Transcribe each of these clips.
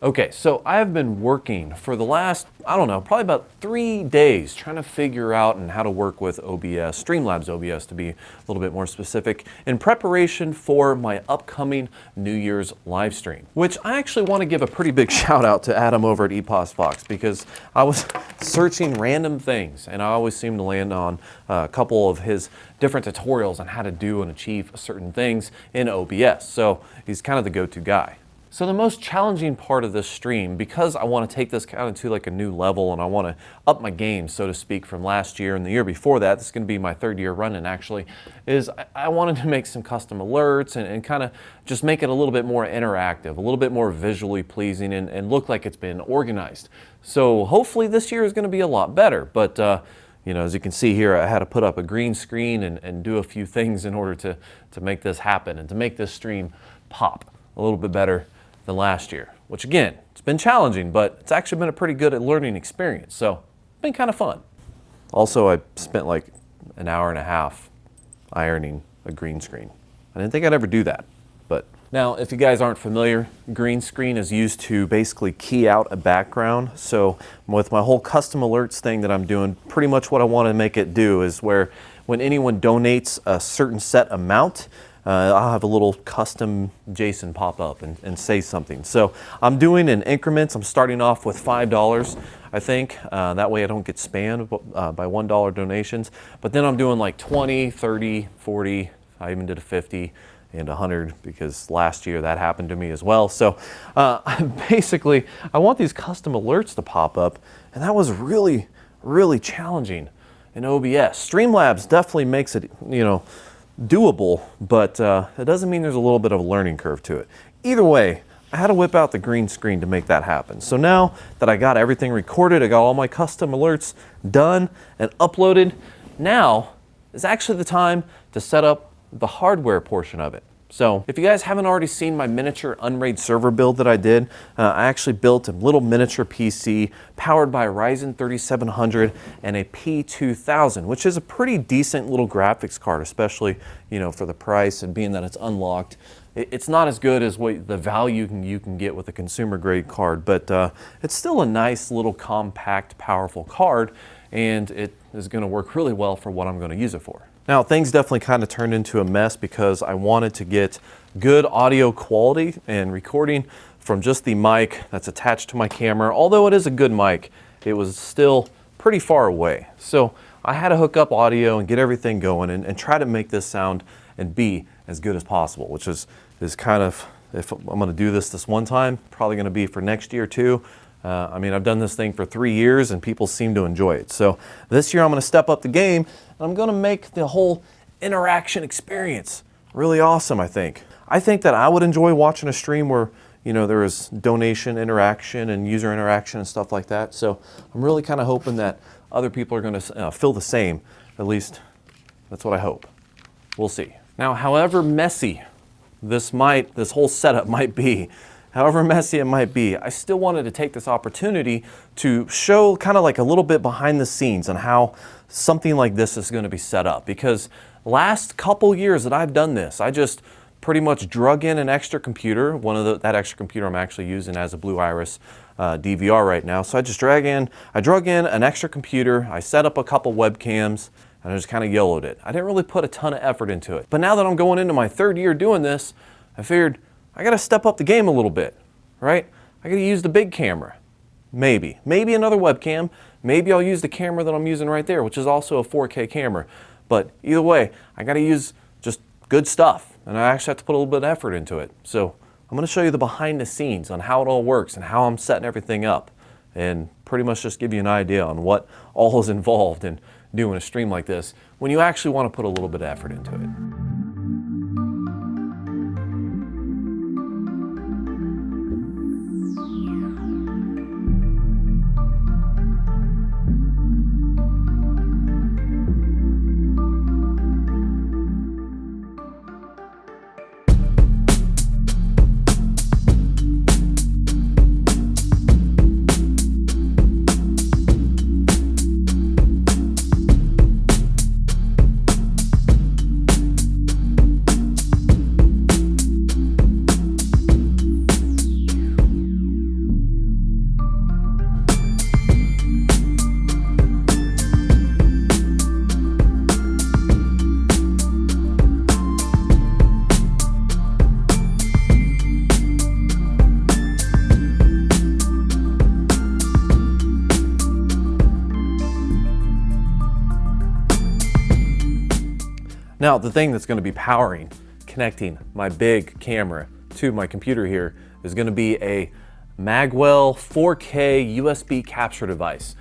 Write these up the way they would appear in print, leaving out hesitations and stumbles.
Okay, so I have been working for the last, I don't know, probably about 3 days trying to figure out and how to work with OBS, Streamlabs OBS to be a little bit more specific, in preparation for my upcoming New Year's live stream, which I actually want to give a pretty big shout out to Adam over at EPOS Fox, because I was searching random things and I always seem to land on a couple of his different tutorials on how to do and achieve certain things in OBS. So he's kind of the go-to guy. So the most challenging part of this stream, because I want to take this kind of to like a new level and I want to up my game, so to speak, from last year and the year before that, this is going to be my 3rd year running actually, is I wanted to make some custom alerts and kind of just make it a little bit more interactive, a little bit more visually pleasing and look like it's been organized. So hopefully this year is going to be a lot better, but you know, as you can see here, I had to put up a green screen and do a few things in order to make this happen and to make this stream pop a little bit better than last year, which again, it's been challenging, but it's actually been a pretty good learning experience. So it's been kind of fun. Also, I spent like an hour and a half ironing a green screen. I didn't think I'd ever do that, but now if you guys aren't familiar, green screen is used to basically key out a background. So with my whole custom alerts thing that I'm doing, pretty much what I want to make it do is where when anyone donates a certain set amount, I'll have a little custom JSON pop up and say something. So I'm doing in increments. I'm starting off with $5, I think. That way I don't get spammed by $1 donations. But then I'm doing like 20, 30, 40. I even did a 50 and 100 because last year that happened to me as well. So basically, I want these custom alerts to pop up. And that was really, really challenging in OBS. Streamlabs definitely makes it, you know, doable, but it doesn't mean there's a little bit of a learning curve to it. Either way, I had to whip out the green screen to make that happen. So now that I got everything recorded, I got all my custom alerts done and uploaded, now is actually the time to set up the hardware portion of it. So if you guys haven't already seen my miniature Unraid server build that I did, I actually built a little miniature PC powered by a Ryzen 3700 and a P2000, which is a pretty decent little graphics card, especially, you know, for the price and being that it's unlocked. It's not as good as what the value you can get with a consumer grade card, but it's still a nice little compact, powerful card, and it is going to work really well for what I'm going to use it for. Now, things definitely kind of turned into a mess because I wanted to get good audio quality and recording from just the mic that's attached to my camera. Although it is a good mic, it was still pretty far away. So I had to hook up audio and get everything going and try to make this sound and be as good as possible, which is kind of, if I'm going to do this one time, probably going to be for next year too. I mean, I've done this thing for 3 years and people seem to enjoy it. So this year I'm going to step up the game and I'm going to make the whole interaction experience really awesome, I think. I think that I would enjoy watching a stream where, you know, there is donation interaction and user interaction and stuff like that. So I'm really kind of hoping that other people are going to feel the same. At least that's what I hope. We'll see. Now, however messy this whole setup might be, however messy it might be, I still wanted to take this opportunity to show kind of like a little bit behind the scenes on how something like this is going to be set up. Because last couple years that I've done this, I just pretty much drug in an extra computer. That extra computer I'm actually using as a Blue Iris DVR right now. So I drug in an extra computer, I set up a couple webcams, and I just kind of YOLO'd it. I didn't really put a ton of effort into it. But now that I'm going into my 3rd year doing this, I figured I got to step up the game a little bit, right? I got to use the big camera. Maybe another webcam. Maybe I'll use the camera that I'm using right there, which is also a 4K camera. But either way, I got to use just good stuff. And I actually have to put a little bit of effort into it. So I'm going to show you the behind the scenes on how it all works and how I'm setting everything up. And pretty much just give you an idea on what all is involved in doing a stream like this when you actually want to put a little bit of effort into it. Now, the thing that's going to be connecting my big camera to my computer here is going to be a Magwell 4K USB capture device.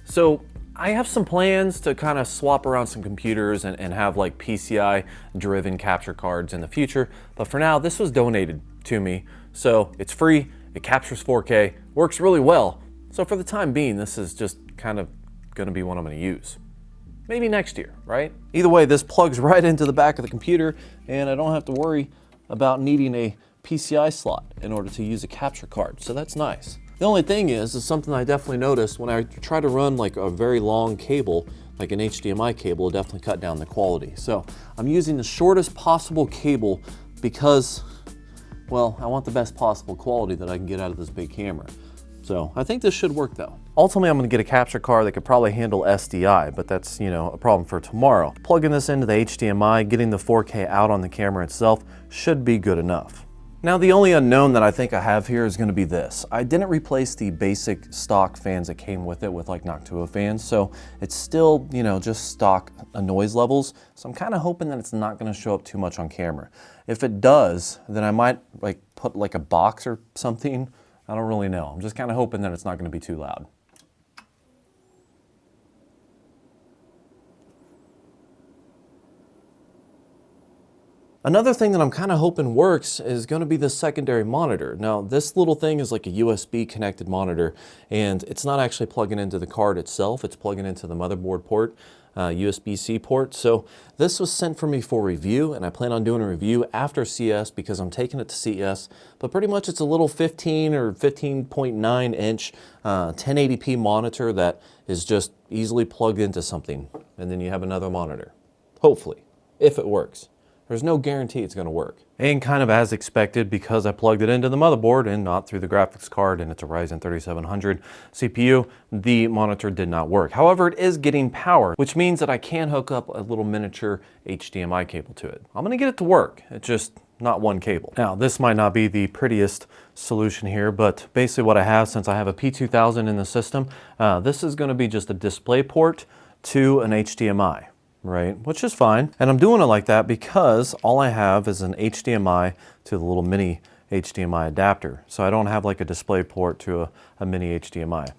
So I have some plans to kind of swap around some computers and have like PCI driven capture cards in the future. But for now, this was donated to me. So it's free, it captures 4K, works really well. So for the time being, this is just kind of going to be what I'm going to use. Maybe next year, right? Either way, this plugs right into the back of the computer and I don't have to worry about needing a PCI slot in order to use a capture card, so that's nice. The only thing is something I definitely noticed when I try to run like a very long cable, like an HDMI cable, it definitely cut down the quality. So I'm using the shortest possible cable because, well, I want the best possible quality that I can get out of this big camera. So I think this should work though. Ultimately, I'm gonna get a capture card that could probably handle SDI, but that's, a problem for tomorrow. Plugging this into the HDMI, getting the 4K out on the camera itself should be good enough. Now, the only unknown that I think I have here is gonna be this. I didn't replace the basic stock fans that came with it with like Noctua fans, so it's still, just stock noise levels. So I'm kind of hoping that it's not gonna show up too much on camera. If it does, then I might like put like a box or something. I don't really know. I'm just kind of hoping that it's not gonna be too loud. Another thing that I'm kind of hoping works is going to be the secondary monitor. Now, this little thing is like a USB connected monitor, and it's not actually plugging into the card itself. It's plugging into the motherboard port, USB-C port. So this was sent for me for review, and I plan on doing a review after CS because I'm taking it to CES. But pretty much it's a little 15 or 15.9 inch 1080p monitor that is just easily plugged into something, and then you have another monitor. Hopefully, if it works. There's no guarantee it's going to work. And kind of as expected, because I plugged it into the motherboard and not through the graphics card, and it's a Ryzen 3700 CPU, the monitor did not work. However, it is getting power, which means that I can hook up a little miniature HDMI cable to it. I'm going to get it to work. It's just not one cable. Now, this might not be the prettiest solution here, but basically what I have, since I have a P2000 in the system, this is going to be just a display port to an HDMI. Right, which is fine. And I'm doing it like that because all I have is an HDMI to the little mini HDMI adapter. So I don't have like a display port to a mini HDMI.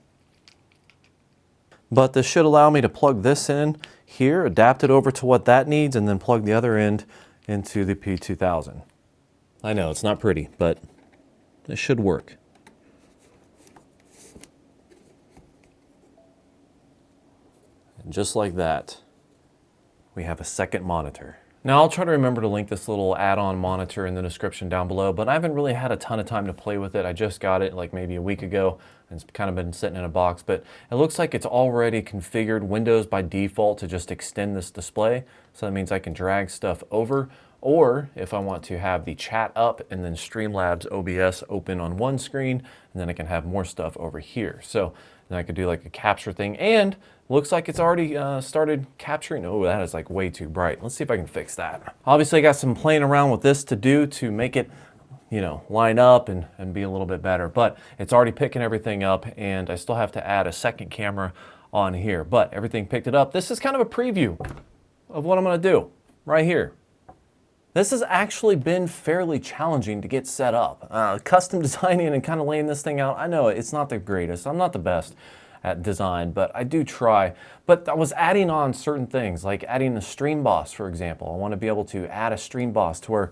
But this should allow me to plug this in here, adapt it over to what that needs, and then plug the other end into the P2000. I know it's not pretty, but it should work. And just like that, we have a second monitor. Now, I'll try to remember to link this little add-on monitor in the description down below, but I haven't really had a ton of time to play with it. I just got it like maybe a week ago, and it's kind of been sitting in a box, but it looks like it's already configured Windows by default to just extend this display. So that means I can drag stuff over, or if I want to have the chat up and then Streamlabs OBS open on one screen, and then I can have more stuff over here. So then I could do like a capture thing, and looks like it's already started capturing. Oh, that is like way too bright. Let's see if I can fix that. Obviously, I got some playing around with this to do to make it, line up and be a little bit better. But it's already picking everything up, and I still have to add a second camera on here. But everything picked it up. This is kind of a preview of what I'm gonna do right here. This has actually been fairly challenging to get set up. Custom designing and kind of laying this thing out, I know it's not the greatest. I'm not the best at design, but I do try. But I was adding on certain things, like adding the stream boss, for example. I want to be able to add a stream boss to where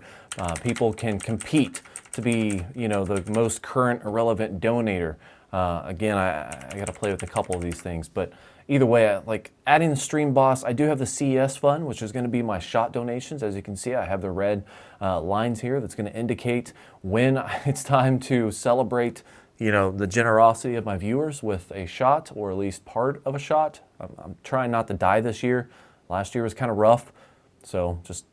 people can compete to be, the most current or relevant donator. Again, I got to play with a couple of these things, but either way, like adding the stream boss, I do have the CES fund, which is going to be my shot donations. As you can see, I have the red lines here that's going to indicate when it's time to celebrate the generosity of my viewers with a shot, or at least part of a shot. I'm trying not to die this year. Last year was kind of rough. So just,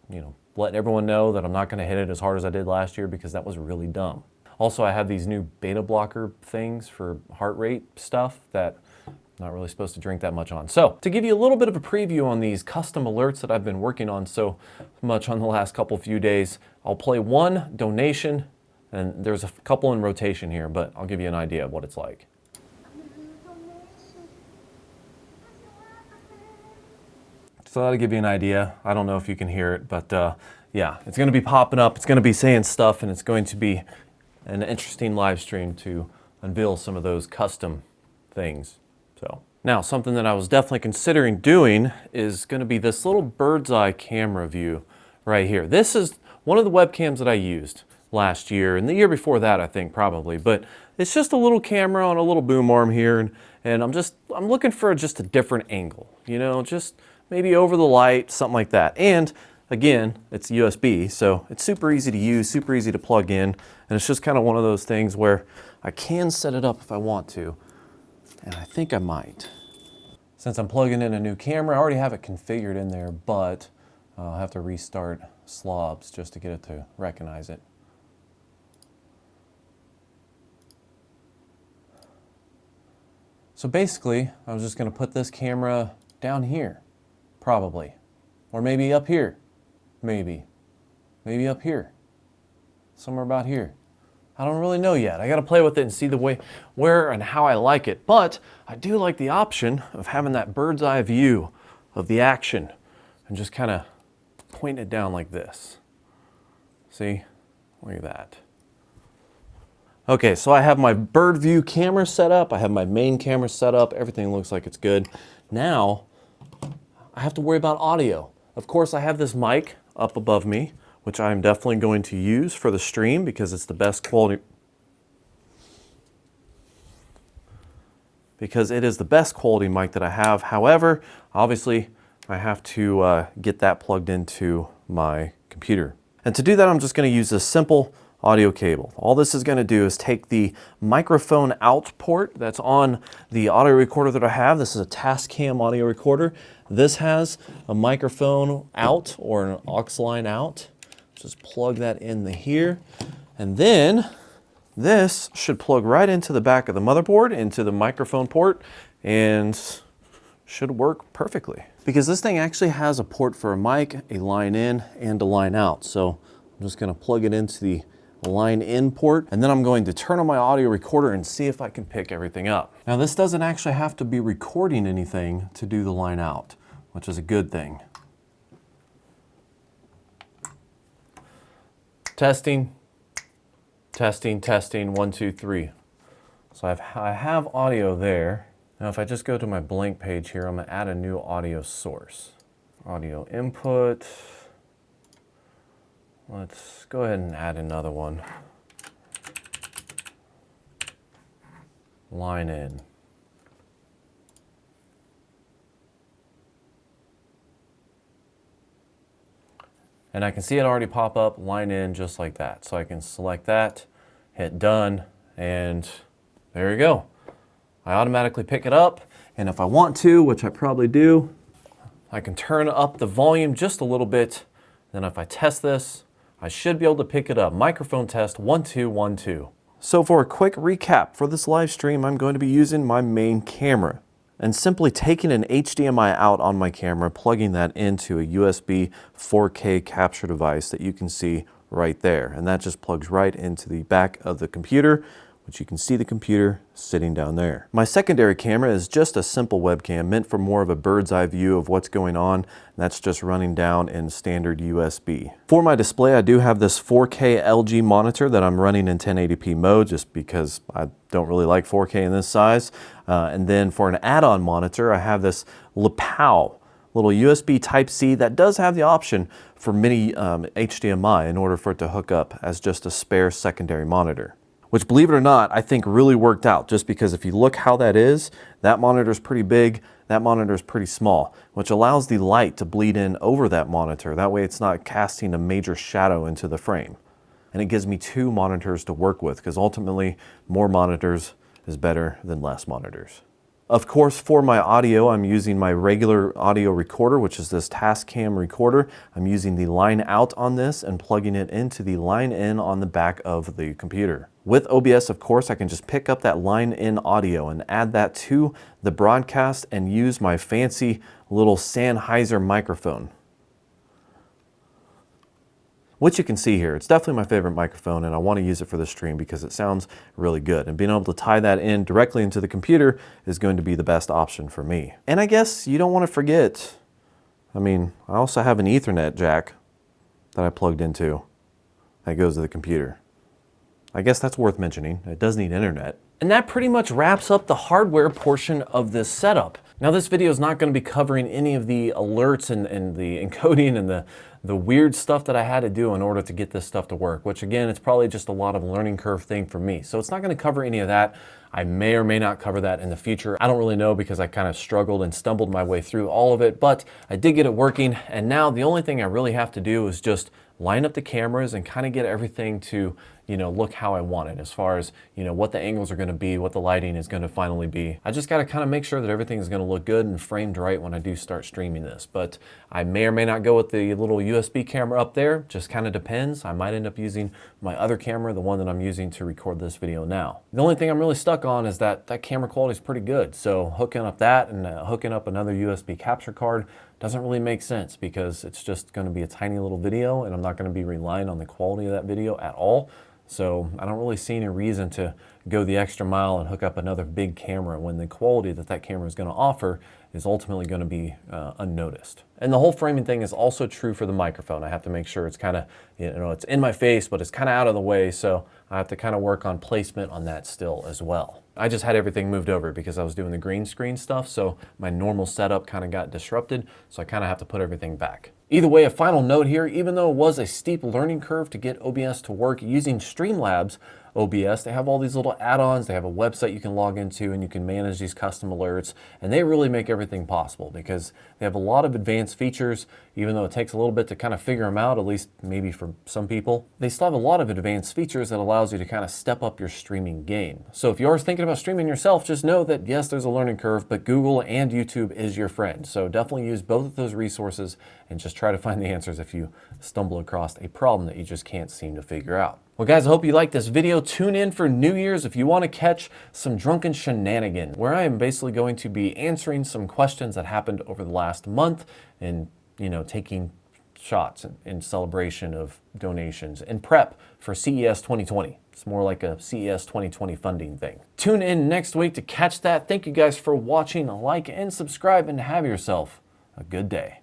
letting everyone know that I'm not going to hit it as hard as I did last year because that was really dumb. Also, I have these new beta blocker things for heart rate stuff that I'm not really supposed to drink that much on. So to give you a little bit of a preview on these custom alerts that I've been working on so much on the last few days, I'll play one donation. And there's a couple in rotation here, but I'll give you an idea of what it's like. So that'll give you an idea. I don't know if you can hear it, but yeah, it's going to be popping up. It's going to be saying stuff, and it's going to be an interesting live stream to unveil some of those custom things. So now, something that I was definitely considering doing is going to be this little bird's eye camera view right here. This is one of the webcams that I used last year and the year before that, I think probably, but it's just a little camera on a little boom arm here, and I'm looking for just a different angle, you know, just maybe over the light, something like that. And again, it's USB, so it's super easy to use, super easy to plug in, and it's just kind of one of those things where I can set it up if I want to, and I think I might. Since I'm plugging in a new camera, I already have it configured in there, but I'll have to restart slobs just to get it to recognize it. So basically, I was just going to put this camera down here, probably, or maybe up here, maybe up here, somewhere about here. I don't really know yet. I got to play with it and see the way, where and how I like it. But I do like the option of having that bird's eye view of the action and just kind of point it down like this. See? Look at that. Okay, so I have my bird view camera set up. I have my main camera set up. Everything looks like it's good. Now, I have to worry about audio. Of course, I have this mic up above me, which I'm definitely going to use for the stream because it's the best quality. Because it is the best quality mic that I have. However, obviously, I have to get that plugged into my computer. And to do that, I'm just going to use this simple audio cable. All this is going to do is take the microphone out port that's on the audio recorder that I have. This is a Tascam audio recorder. This has a microphone out or an aux line out. Just plug that in here. And then this should plug right into the back of the motherboard, into the microphone port, and should work perfectly. Because this thing actually has a port for a mic, a line in, and a line out. So I'm just going to plug it into the line in port, and then I'm going to turn on my audio recorder and see if I can pick everything up. Now this doesn't actually have to be recording anything to do the line out, which is a good thing. Testing, testing, testing, 1, 2, 3. So I have audio there. Now if I just go to my blank page here, I'm going to add a new audio source. Audio input. Let's go ahead and add another one. Line in. And I can see it already pop up, line in, just like that. So I can select that, hit done, and there you go. I automatically pick it up, and if I want to, which I probably do, I can turn up the volume just a little bit. Then if I test this, I should be able to pick it up. Microphone test, 1, 2, 1, 2. So for a quick recap for this live stream, I'm going to be using my main camera and simply taking an HDMI out on my camera, plugging that into a USB 4K capture device that you can see right there. And that just plugs right into the back of the computer, which you can see the computer sitting down there. My secondary camera is just a simple webcam meant for more of a bird's eye view of what's going on, and that's just running down in standard USB. For my display, I do have this 4K LG monitor that I'm running in 1080p mode just because I don't really like 4K in this size. And then for an add-on monitor, I have this Lapel little USB Type-C that does have the option for mini HDMI in order for it to hook up as just a spare secondary monitor. Which, believe it or not, I think really worked out, just because if you look how that is, that monitor is pretty big, that monitor is pretty small, which allows the light to bleed in over that monitor. That way it's not casting a major shadow into the frame. And it gives me 2 monitors to work with, because ultimately more monitors is better than less monitors. Of course, for my audio, I'm using my regular audio recorder, which is this Tascam recorder. I'm using the line out on this and plugging it into the line in on the back of the computer. With OBS, of course, I can just pick up that line in audio and add that to the broadcast and use my fancy little Sennheiser microphone, which you can see here. It's definitely my favorite microphone, and I want to use it for the stream because it sounds really good. And being able to tie that in directly into the computer is going to be the best option for me. And I guess you don't want to forget I mean, I also have an Ethernet jack that I plugged into that goes to the computer. I guess that's worth mentioning. It does need internet. And that pretty much wraps up the hardware portion of this setup. Now this video is not going to be covering any of the alerts and the encoding and the weird stuff that I had to do in order to get this stuff to work, which again, it's probably just a lot of learning curve thing for me. So it's not going to cover any of that. I may or may not cover that in the future. I don't really know because I kind of struggled and stumbled my way through all of it, but I did get it working. And now the only thing I really have to do is just line up the cameras and kind of get everything to, look how I want it as far as, what the angles are going to be, what the lighting is going to finally be. I just got to kind of make sure that everything is going to look good and framed right when I do start streaming this. But I may or may not go with the little USB camera up there. Just kind of depends. I might end up using my other camera, the one that I'm using to record this video now. The only thing I'm really stuck on is that camera quality is pretty good. So hooking up that and hooking up another USB capture card doesn't really make sense because it's just going to be a tiny little video and I'm not going to be relying on the quality of that video at all. So I don't really see any reason to go the extra mile and hook up another big camera when the quality that camera is going to offer is ultimately going to be unnoticed. And the whole framing thing is also true for the microphone. I have to make sure it's kind of, it's in my face, but it's kind of out of the way. So I have to kind of work on placement on that still as well. I just had everything moved over because I was doing the green screen stuff. So my normal setup kind of got disrupted. So I kind of have to put everything back. Either way, a final note here, even though it was a steep learning curve to get OBS to work using Streamlabs OBS, they have all these little add-ons, they have a website you can log into and you can manage these custom alerts, and they really make everything possible because they have a lot of advanced features, even though it takes a little bit to kind of figure them out, at least maybe for some people. They still have a lot of advanced features that allows you to kind of step up your streaming game. So if you are thinking about streaming yourself, just know that yes, there's a learning curve, but Google and YouTube is your friend. So definitely use both of those resources and just try to find the answers if you stumble across a problem that you just can't seem to figure out. Well guys, I hope you liked this video. Tune in for New Year's if you want to catch some drunken shenanigan, where I am basically going to be answering some questions that happened over the last month and, taking shots in celebration of donations and prep for CES 2020. It's more like a CES 2020 funding thing. Tune in next week to catch that. Thank you guys for watching. Like and subscribe and have yourself a good day.